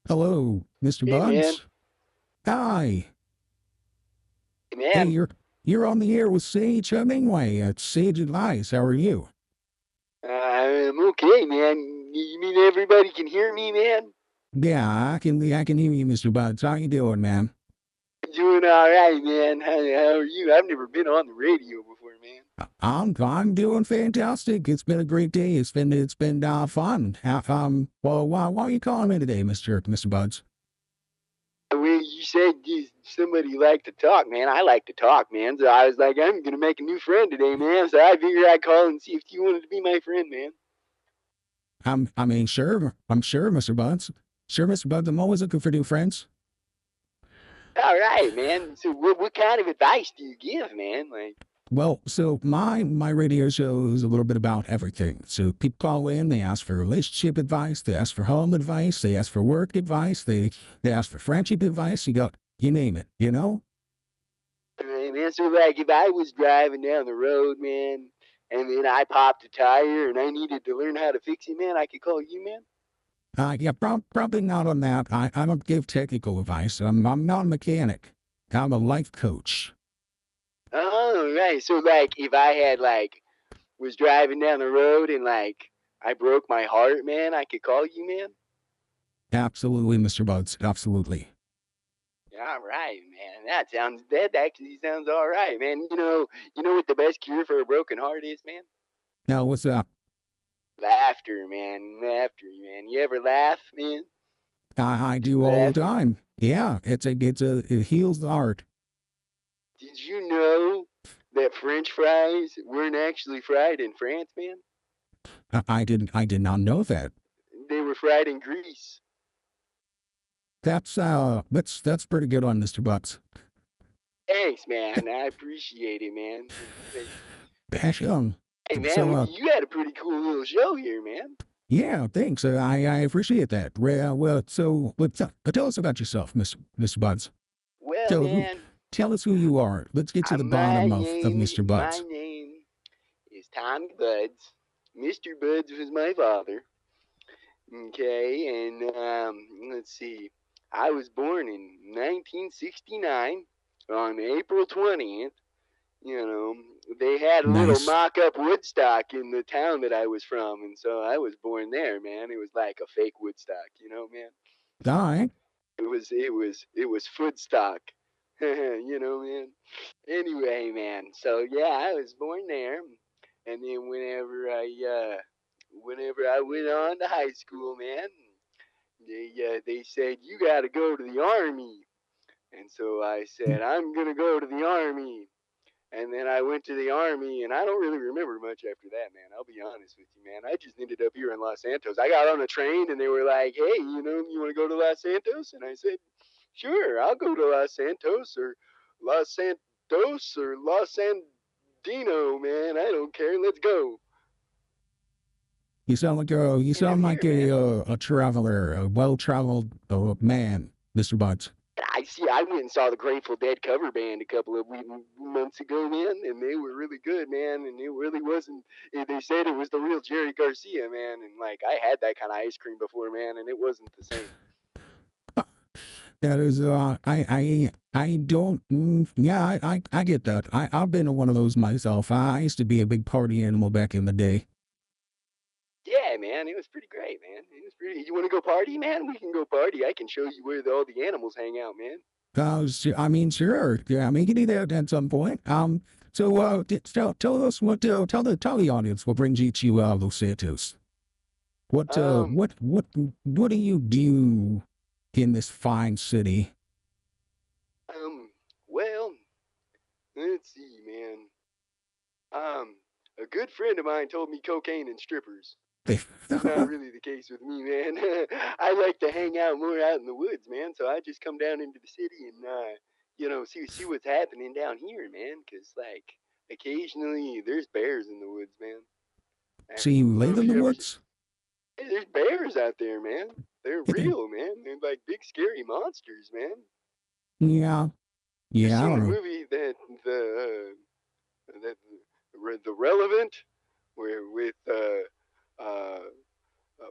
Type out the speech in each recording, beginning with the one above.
Hello, Mr. Hey man, Buds. Hi. hey Hey, man, you're on the air with Sage Hemmingway at Sage Advice. How are you? I'm okay, man. You mean everybody can hear me, man? Yeah, I can hear you, Mr. Buds. How you doing, man? Doing all right, man. How are you? I've never been on the radio before, man. I'm doing fantastic. It's been a great day. It's been fun. Well, why are you calling me today, Mr. Buds? The way you said somebody liked to talk, man. I like to talk, man. So I was like, I'm gonna make a new friend today, man. So I figured I'd call and see if you wanted to be my friend, man. I mean, sure. I'm sure, Mr. Buds. Sure, Mr. Buds. I'm always looking for new friends. All right, man. So what kind of advice do you give, man? Like, Well, so my radio show is a little bit about everything. So people call in, they ask for relationship advice, they ask for home advice, they ask for work advice, they ask for friendship advice. You name it, you know? right, man. So like, if I was driving down the road, man, and then I popped a tire and I needed to learn how to fix it, man, I could call you, man. Yeah, probably not on that. I don't give technical advice. I'm not a mechanic. I'm a life coach. Oh, right. So like, if I had like was driving down the road and like I broke my heart, man, I could call you, man. Absolutely, Mr. Buds. Absolutely. All right, man. That actually sounds all right, man. You know what the best cure for a broken heart is, man? Now, what's up? Laughter, man. Laughter, man. You ever laugh, man? I Just do all the laughing. time. Yeah, it heals the heart. Did you know that French fries weren't actually fried in France, man? I did not know that. They were fried in Greece. That's pretty good on Mr. Buds. Thanks, man. I appreciate it, man. Passion. Hey, man, So, you had a pretty cool little show here, man. yeah, thanks. I appreciate that. Tell us about yourself, Mr. Buds. Well, Tell who, man, tell us who you are. Let's get to the my bottom of name, Mr. my Buds. name is Tommy Buds. Mr. Buds was my father. Okay, and let's see. I was born in 1969 on April 20th. You know, they had a little Nice. mock-up Woodstock in the town that I was from, and so I was born there, man. It was like a fake Woodstock, man. All right. It was Foodstock, man. Anyway, man. So yeah, I was born there, and then whenever I went on to high school, man, they said you got to go to the army, and so I said I'm gonna go to the army. And then I went to the army, and I don't really remember much after that, man. I'll be honest with you, man. I just ended up here in Los Santos. I got on a train, and they were like, "Hey, you want to go to Los Santos?" And I said, "Sure, I'll go to Los Santos or Los Sandino, man. I don't care. Let's go." You And I'm sound like here, man. a traveler, a well-traveled man, Mr. Buds. I see. I went and saw the Grateful Dead cover band a couple of months ago, man, and they were really good, man. And it really wasn't. They said it was the real Jerry Garcia, man, and like I had that kind of ice cream before, man, and it wasn't the same. That is, I don't, yeah, I get that. I've been to one of those myself. I used to be a big party animal back in the day. Yeah, man, it was pretty great, man. It was pretty. You want to go party, man? We can go party. I can show you where all the animals hang out, man. I mean, sure. Yeah, I mean, you can do that at some point. Tell the audience what brings you to, Los Santos. Um, What do you do in this fine city? um, well, let's see, man. Um, a good friend of mine told me cocaine and strippers. That's not really the case with me, man. I like to hang out more out in the woods, man. So I just come down into the city and see what's happening down here, man. Cause like occasionally there's bears in the woods, man. I So you don't know live if in the you ever. woods? Hey, there's bears out there, man. They're real, man. They're like big scary monsters, man. Yeah, You yeah, I seen don't the know. movie that the Relevant, where with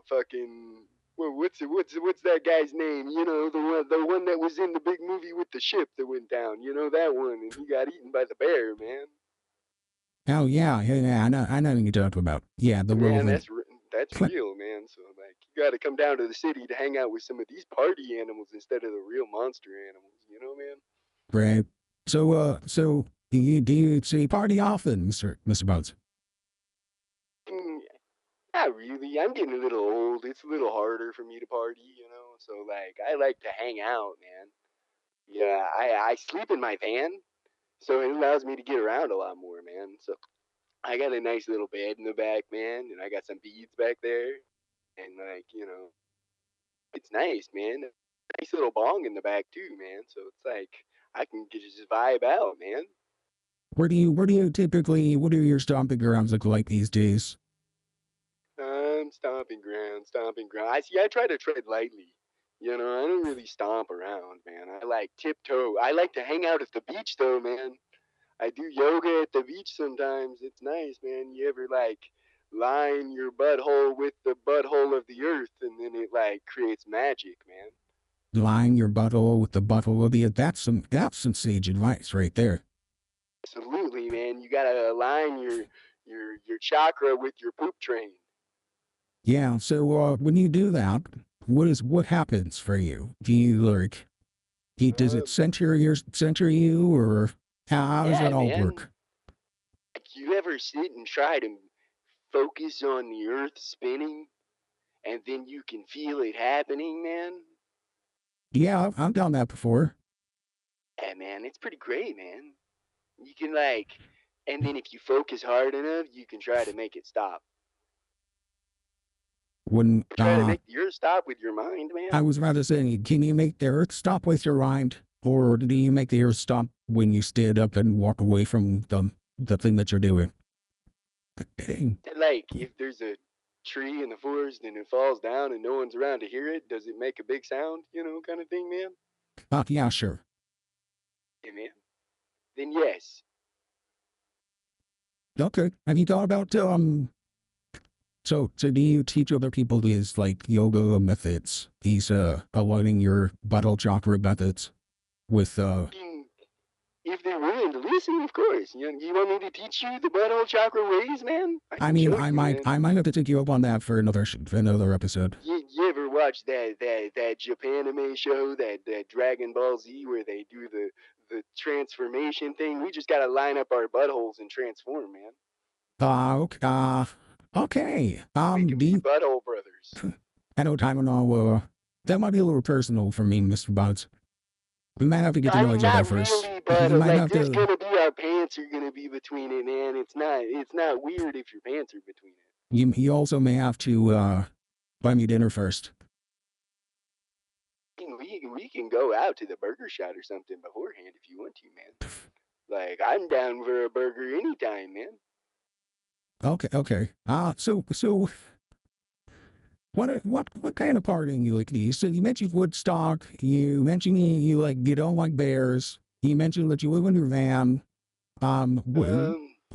fucking Well, what's that guy's name? You know, the one that was in the big movie with the ship that went down. You know that one, and he got eaten by the bear, man. Oh yeah, yeah, I know what you're talking about. Yeah, the Man, roving. that's real, man. So like, you got to come down to the city to hang out with some of these party animals instead of the real monster animals. You know, man. Right. So do you see party often, Mr. Bones? Mm, Not really. I'm getting a little old. It's a little harder for me to party, you know. So like, I like to hang out, man. Yeah, I sleep in my van, so it allows me to get around a lot more, man. So I got a nice little bed in the back, man, and I got some beads back there, and like, you know, it's nice, man. Nice little bong in the back too, man. So it's like I can just vibe out, man. Where do you typically, what are your stomping grounds look like these days? Stomping ground, stomping ground. I try to tread lightly. You know, I don't really stomp around, man. I like tiptoe. I like to hang out at the beach though, man. I do yoga at the beach sometimes. It's nice, man. You ever like line your butthole with the butthole of the earth and then it like creates magic, man. Line your butthole with the butthole of the, that's some sage advice right there. Absolutely, man. You gotta align your chakra with your poop train. Yeah, so when you do that, what happens for you? Do you like, does it Um, center you, or how does yeah, that all man. work? Like, you ever sit and try to focus on the earth spinning and then you can feel it happening, man? Yeah, I've done that before. Yeah, man, it's pretty great, man. You can like, and then if you focus hard enough, you can try to make it stop. When Try to make the earth stop with your mind, I man. was rather saying, can you make the earth stop with your mind, or do you make the earth stop when you stand up and walk away from the thing that you're doing? And like, if there's a tree in the forest and it falls down and no one's around to hear it, does it make a big sound? You know, kind of thing, man. Yeah, sure. Yeah, man. Then yes. Okay. Have you thought about so do you teach other people these like yoga methods? These aligning your butthole chakra methods with If they're willing to listen, of course. You want me to teach you the butthole chakra ways, man? I I can mean show you, man. I might have to take you up on that for another episode. You ever watch that Japanime show, that Dragon Ball Z, where they do the transformation thing? We just gotta line up our buttholes and transform, man. Okay. Okay. We can Do be you, butthole brothers. I know time and all that might be a little personal for me, Mr. Buds. We might have to get to I know mean, each other not first. really, but You might like, have there's to. gonna be our pants are gonna be between it, man. It's not weird if your pants are between it. You also may have to buy me dinner first. We can go out to the burger shot or something beforehand if you want to, man. Like, I'm down for a burger anytime, man. Okay, okay. So what kind of partying you like? You said you mentioned Woodstock. You mentioned you don't like bears. You mentioned that you live in your van. Um,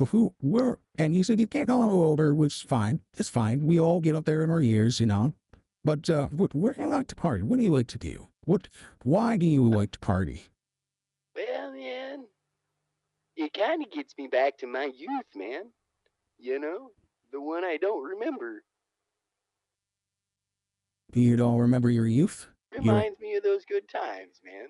Who where? And you said you can't go older, which is fine. It's fine. We all get up there in our years, you know. But where do you like to party? What do you like to do? Why do you like to party? well, man, it kind of gets me back to my youth, man. You know, the one I don't remember. You don't remember your youth? Reminds me of those good times, man.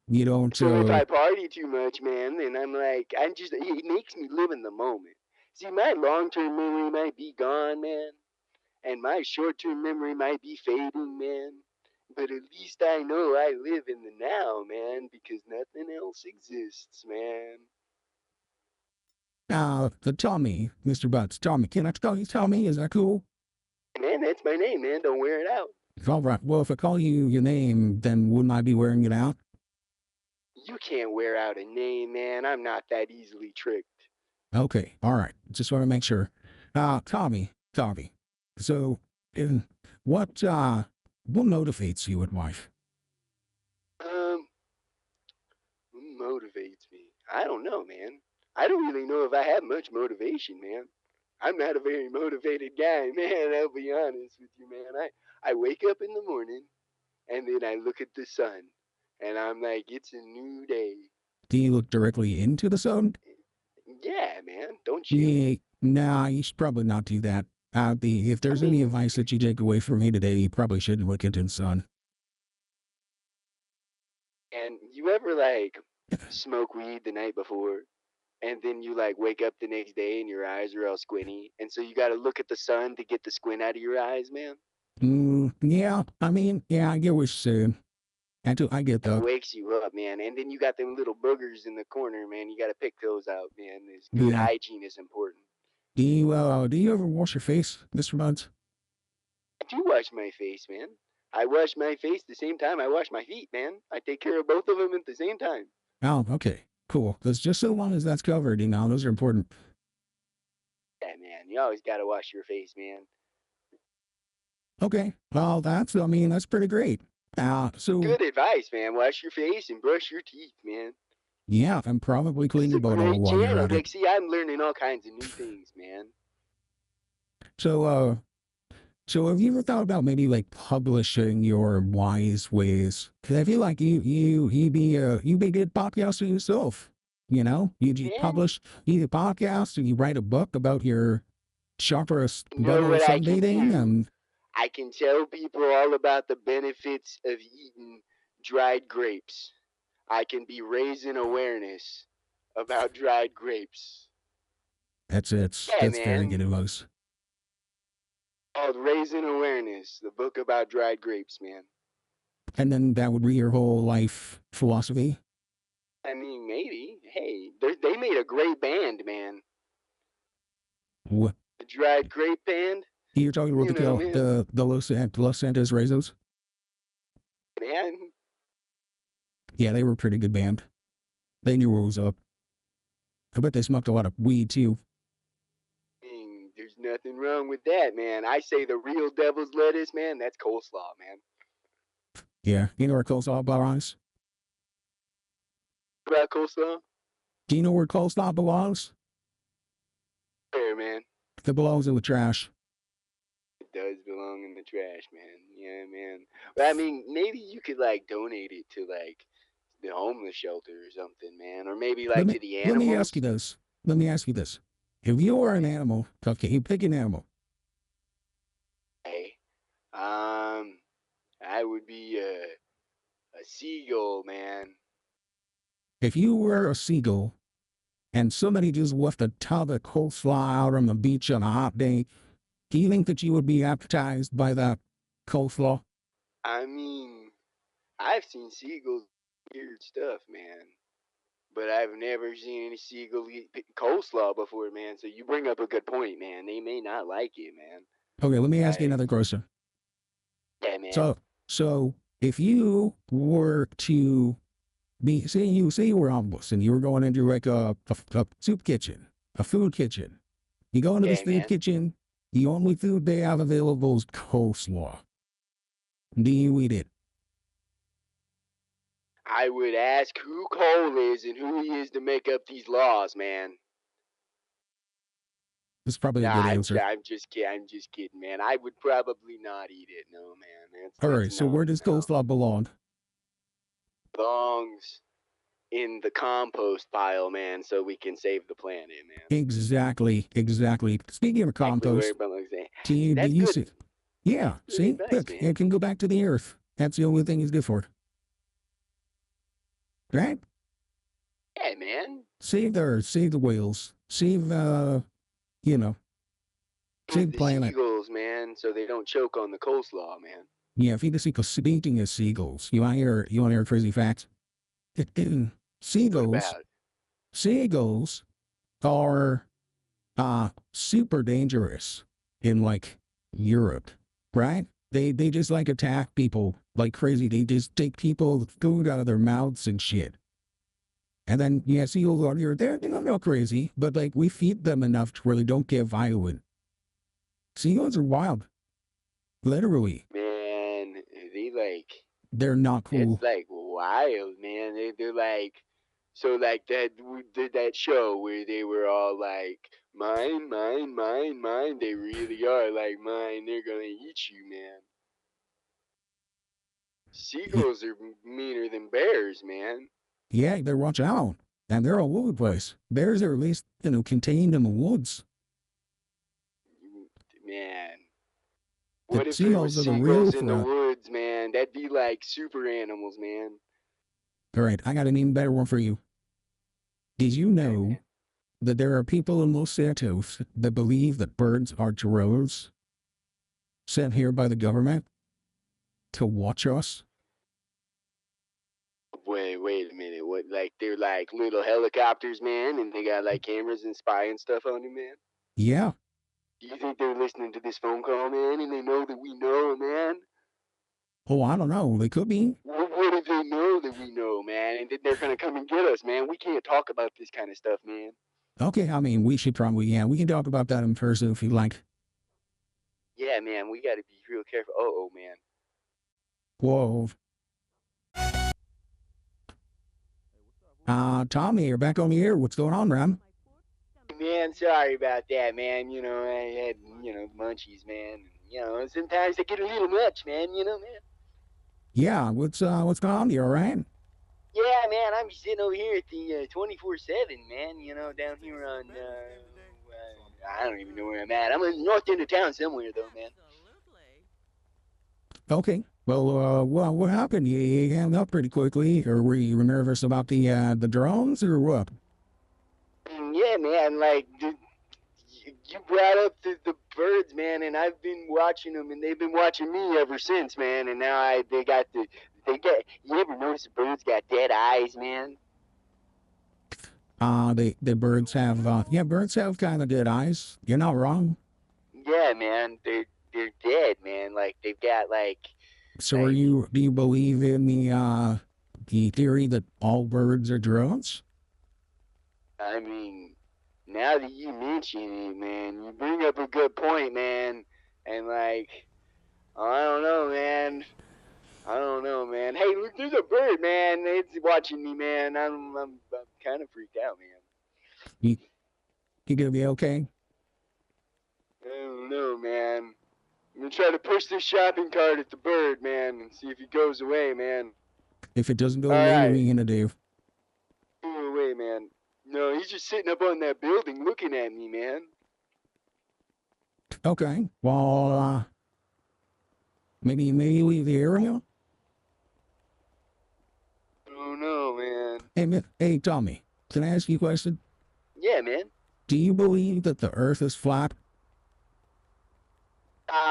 You don't So if I party too much, man, then I'm like, it makes me live in the moment. See, my long-term memory might be gone, man, and my short-term memory might be fading, man. But at least I know I live in the now, man, because nothing else exists, man. tell me, Mr. Butts, tell me. Can I call you Tommy? Is that cool? Man, that's my name, man. Don't wear it out. All right. Well, if I call you your name, then wouldn't I be wearing it out? You can't wear out a name, man. I'm not that easily tricked. Okay. All right. Just want to make sure. Tommy. So, in what motivates you in life? Um, Who motivates me? I don't know, man. I don't really know if I have much motivation, man. I'm not a very motivated guy, man. I'll be honest with you, man. I wake up in the morning and then I look at the sun and I'm like, it's a new day. Do you look directly into the sun? Yeah, man. Don't you? Yeah, nah, you should probably not do that. If there's any advice that you take away from me today, you probably shouldn't look into the sun. And you ever like smoke weed the night before and then you like wake up the next day and your eyes are all squinty and so you got to look at the sun to get the squint out of your eyes, man? Yeah, I mean, yeah, I get what you're saying. I get That that. wakes you up, man. And then you got them little boogers in the corner, man. You got to pick those out, man. This good Yeah. hygiene is important. Do you ever wash your face, Mr. Buds? I do wash my face, man. I wash my face the same time I wash my feet, man. I take care of both of them at the same time. Oh, okay, cool. That's just so long as that's covered, those are important. Yeah, man. You always got to wash your face, man. Okay, well, that's pretty great. So Good advice, man. Wash your face and brush your teeth, man. yeah, and probably clean your butthole while you're at it. Like, see, I'm learning all kinds of new things, man. So have you ever thought about maybe like publishing your wise ways? Because I feel like you be a good podcaster yourself. You publish a podcast and you write a book about your sharpest butthole sunbathing and. I can tell people all about the benefits of eating dried grapes. I can be raising awareness about dried grapes. That's very good advice. Called Raising Awareness, the book about dried grapes, man. And then that would be your whole life philosophy? I mean, maybe. Hey, they made a great band, man. What? The Dried Grape Band? You're talking about the Los Santos Rezos? Man. Yeah, they were a pretty good band. They knew what was up. I bet they smoked a lot of weed, too. There's nothing wrong with that, man. I say the real devil's lettuce, man, that's coleslaw, man. Yeah, you know where coleslaw belongs? About coleslaw? Do you know where coleslaw belongs? Where, man? It belongs in the trash. It does belong in the trash, man. Yeah, man. But I mean, maybe you could like donate it to like the homeless shelter or something, man, or maybe like to the animals. Let me ask you this. If you were an animal, okay, you pick an animal. Hey, I would be a seagull, man. If you were a seagull, and somebody just left a tub of coleslaw out on the beach on a hot day, do you think that you would be appetized by that coleslaw? I mean, I've seen seagulls do weird stuff, man. But I've never seen any seagull eat coleslaw before, man. So you bring up a good point, man. They may not like it, man. Okay, let me ask you another question. Yeah, man. So if you were to be, say you were homeless and you were going into like a soup kitchen, a food kitchen. You go into this food kitchen, the only food they have available is coleslaw. Do you eat it? I would ask who Cole is and who he is to make up these laws, man. That's probably a good answer. I'm just kidding, man. I would probably not eat it, no, man. All right, so where does coleslaw belong? Belongs in the compost pile, man, so we can save the planet, man. Exactly. Speaking of compost, do you see? Yeah, see, look, it can go back to the earth. That's the only thing it's good for. Right? Yeah, man. Save the whales. Save the planet. Seagulls, man, so they don't choke on the coleslaw, man. Yeah, feed the seagulls. Speaking of seagulls, you want to hear a crazy fact? Seagulls are super dangerous in like Europe, right? They just like attack people like crazy. They just take people food out of their mouths and shit. And then seagulls on here, they're not crazy, but like we feed them enough to where they don't get violent. Seagulls are wild. Literally. Man, they're not cool. It's like wild, man. They're like, so like that show where they were all like Mine, mine, mine, mine. They really are like mine. They're gonna eat you, man. Seagulls are meaner than bears, man. Yeah, you better watch out. And they're all over the place. Bears are at least, contained in the woods. Man. The What if there was seagulls are the real seagulls in the threat. woods, man? That'd be like super animals, man. All right, I got an even better one for you. Did you know that there are people in Los Santos that believe that birds are drones sent here by the government to watch us? Wait a minute. What, like, they're like little helicopters, man, and they got like cameras and spying stuff on them, man? Yeah. Do you think they're listening to this phone call, man, and they know that we know, man? Oh, I don't know. They could be. What if they know that we know, man, and that they're gonna come and get us, man? We can't talk about this kind of stuff, man. Okay, I mean, we should probably, yeah, we can talk about that in person if you like. Yeah, man, we gotta be real careful. Oh, man. Whoa. Tommy, you're back on the air. What's going on, man? Man, sorry about that, man. You know, I had, munchies, man. You know, sometimes they get a little much, man, man. Yeah, what's going on? You all right? Yeah, man, I'm sitting over here at the 24/7, man, down here on, I don't even know where I'm at. I'm in the north end of town somewhere, though, man. Okay. Well, what happened? You hung up pretty quickly, or were you nervous about the drones, or what? Yeah, man, like, you brought up the birds, man, and I've been watching them, and they've been watching me ever since, man. And now you ever notice the birds got dead eyes, man? The birds have, birds have kind of dead eyes. You're not wrong. Yeah, man, they're dead, man. Like, they've got, like... So do you believe in the theory that all birds are drones? I mean, now that you mention it, man, you bring up a good point, man. And, like, I don't know, man. Hey, look, there's a bird, man. It's watching me, man. I'm kind of freaked out, man. You gonna be okay? I don't know, man. I'm gonna try to push this shopping cart at the bird, man, and see if he goes away, man. If it doesn't go away, what are you gonna do? Go away, man. No, he's just sitting up on that building looking at me, man. Okay. Well, maybe leave the area? Oh, no, man. Hey, Tommy, can I ask you a question? Yeah, man. Do you believe that the Earth is flat?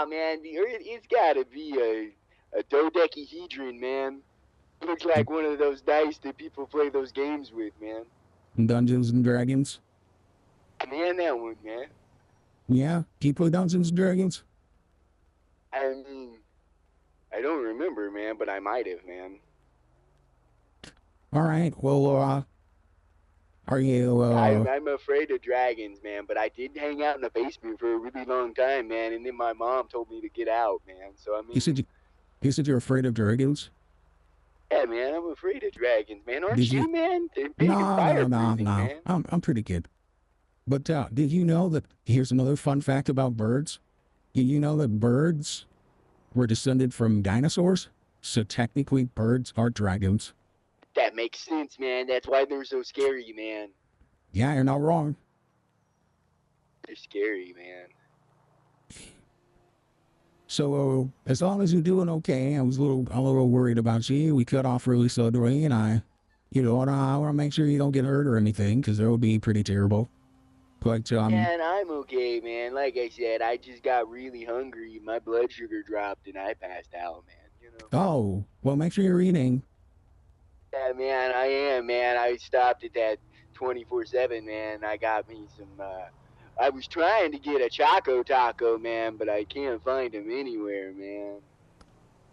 Man, the Earth, it's gotta be a dodecahedron, man. It looks like one of those dice that people play those games with, man. Dungeons and Dragons? Man, that one, man. Yeah? Do you play Dungeons and Dragons? I mean, I don't remember, man, but I might have, man. All right. Well, are you, I'm afraid of dragons, man, but I did hang out in the basement for a really long time, man, and then my mom told me to get out, man. So, I mean... You said you're afraid of dragons? Yeah, man, I'm afraid of dragons, man. Aren't you, man? They're big and fire-breathing, man. I'm pretty good. But did you know that, here's another fun fact about birds. Did you know that birds were descended from dinosaurs? So technically, birds are dragons. That makes sense, man. That's why they're so scary, man. Yeah, you're not wrong. They're scary, man. So, as long as you're doing okay, I was a little worried about you. We cut off really suddenly, and I want to make sure you don't get hurt or anything, because that would be pretty terrible. But, Man, I'm okay, man. Like I said, I just got really hungry. My blood sugar dropped, and I passed out, man. Oh, well, make sure you're eating. Yeah, man, I am, man. I stopped at that 24/7, man. I got me some, I was trying to get a Choco Taco, man, but I can't find them anywhere, man.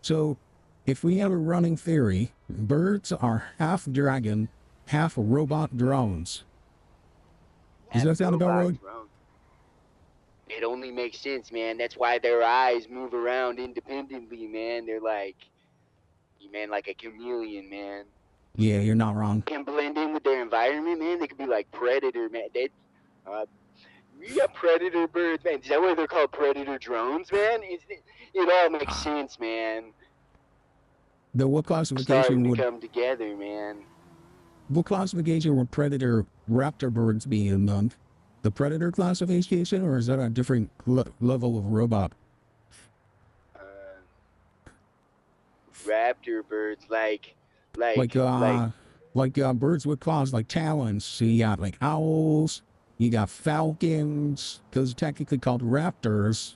So, if we have a running theory, birds are half dragon, half robot drones. Does that sound about right? It only makes sense, man. That's why their eyes move around independently, man. They're like a chameleon, man. Yeah, you're not wrong. Can blend in with their environment, man. They could be like predator, man. We got predator birds, man. Is that why they're called predator drones, man? It all makes sense, man. The what classification Starting to would come together, man. what classification would predator raptor birds be in? The predator classification, or is that a different level of robot? Raptor birds, like birds with claws like talons. So you got like owls, you got falcons, those are technically called raptors.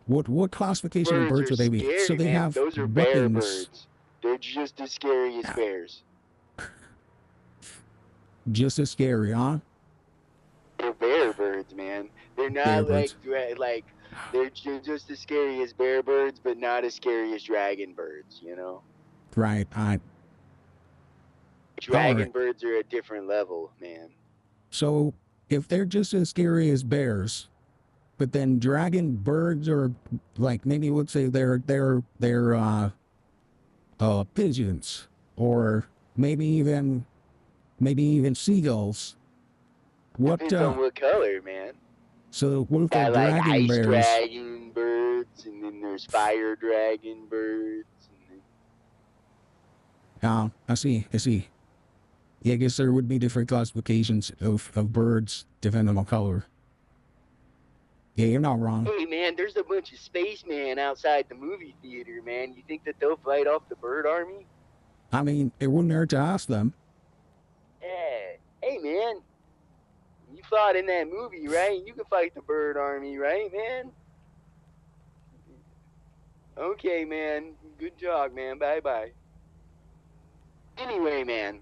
What classification of birds are would they be? scary, So they man. have Those are bear weapons. birds. They're just as scary as bears. Just as scary, huh? They're bear birds, man. They're not Birds. like they're just as scary as bear birds, but not as scary as dragon birds. You know, Right. dragon birds are a different level, man. So if they're just as scary as bears, but then dragon birds are like, maybe let's say they're pigeons, or maybe even seagulls. Depends on what color, man. So what if they're like dragon ice bears? dragon birds, and then there's fire dragon birds. I see. Yeah, I guess there would be different classifications of birds depending on color. Yeah, you're not wrong. Hey, man, there's a bunch of spacemen outside the movie theater, man. You think that they'll fight off the bird army? I mean, it wouldn't hurt to ask them. Yeah. Hey, man, you fought in that movie, right? You can fight the bird army, right, man? Okay, man. Good job, man. Bye-bye. Anyway, man,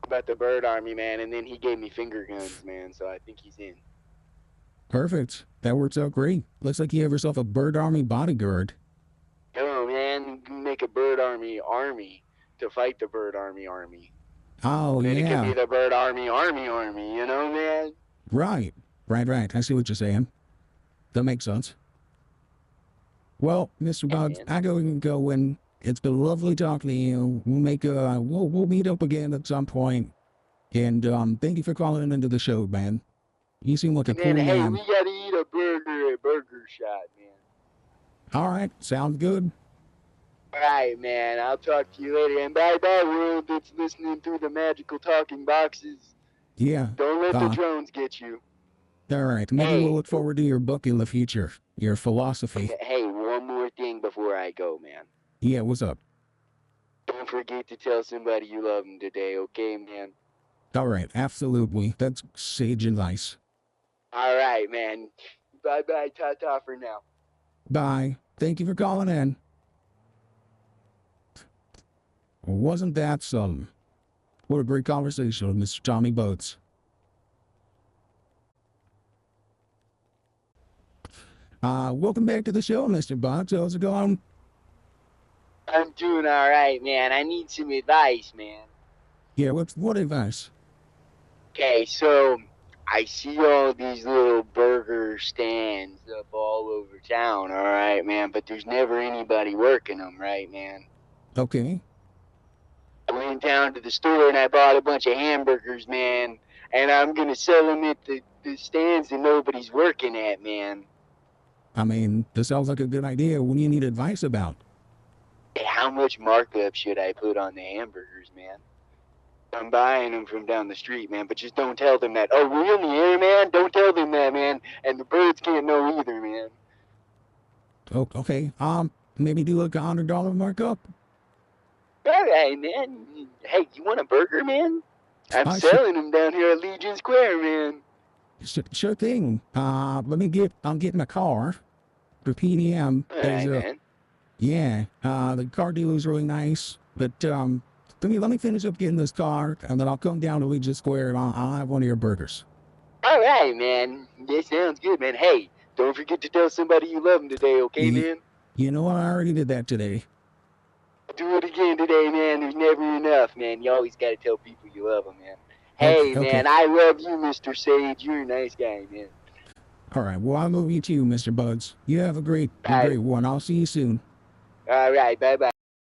about the bird army, man, and then he gave me finger guns, man, so I think he's in. Perfect. That works out great. Looks like you have yourself a bird army bodyguard. Oh, man, you can make a bird army to fight the bird army. Oh, then yeah. It could be the bird army, you know, man? Right. I see what you're saying. That makes sense. Well, Mr. Bugs, I go and it's been lovely talking to you. We'll meet up again at some point. And thank you for calling into the show, man. You seem like a cool man. Hey, we gotta eat a burger at Burger Shot, man. All right, sounds good. All right, man. I'll talk to you later. And bye-bye, world that's listening through the magical talking boxes. Yeah. Don't let the drones get you. All right. Maybe we'll look forward to your book in the future. Your philosophy. Hey, one more thing before I go, man. Yeah, what's up? Don't forget to tell somebody you love them today, okay, man? All right, absolutely. That's sage advice. All right, man. Bye-bye, ta-ta for now. Bye. Thank you for calling in. Wasn't that something? What a great conversation with Mr. Tommy Boats. Welcome back to the show, Mr. Boats. How's it going? I'm doing all right, man. I need some advice, man. Yeah, what advice? Okay, so I see all these little burger stands up all over town, all right, man, but there's never anybody working them, right, man? Okay. I went down to the store and I bought a bunch of hamburgers, man, and I'm going to sell them at the stands that nobody's working at, man. I mean, this sounds like a good idea. What do you need advice about? Hey, how much markup should I put on the hamburgers, man? I'm buying them from down the street, man, but just don't tell them that. Oh, we're in the air, man? Don't tell them that, man. And the birds can't know either, man. Oh, okay. Maybe do like $100 markup? All right, man. Hey, you want a burger, man? I'm selling them down here at Legion Square, man. Sure thing. I'll get in a car for PDM. All right, man. Yeah, the car dealer's really nice, but let me finish up getting this car, and then I'll come down to Legion Square and I'll have one of your burgers. All right, man. That sounds good, man. Hey, don't forget to tell somebody you love them today, okay, man? You know what? I already did that today. Do it again today, man. There's never enough, man. You always got to tell people you love them, man. Hey, man, I love you, Mr. Sage. You're a nice guy, man. All right. Well, I love you too, Mr. Buds. You have a great one. I'll see you soon. All right. Bye-bye.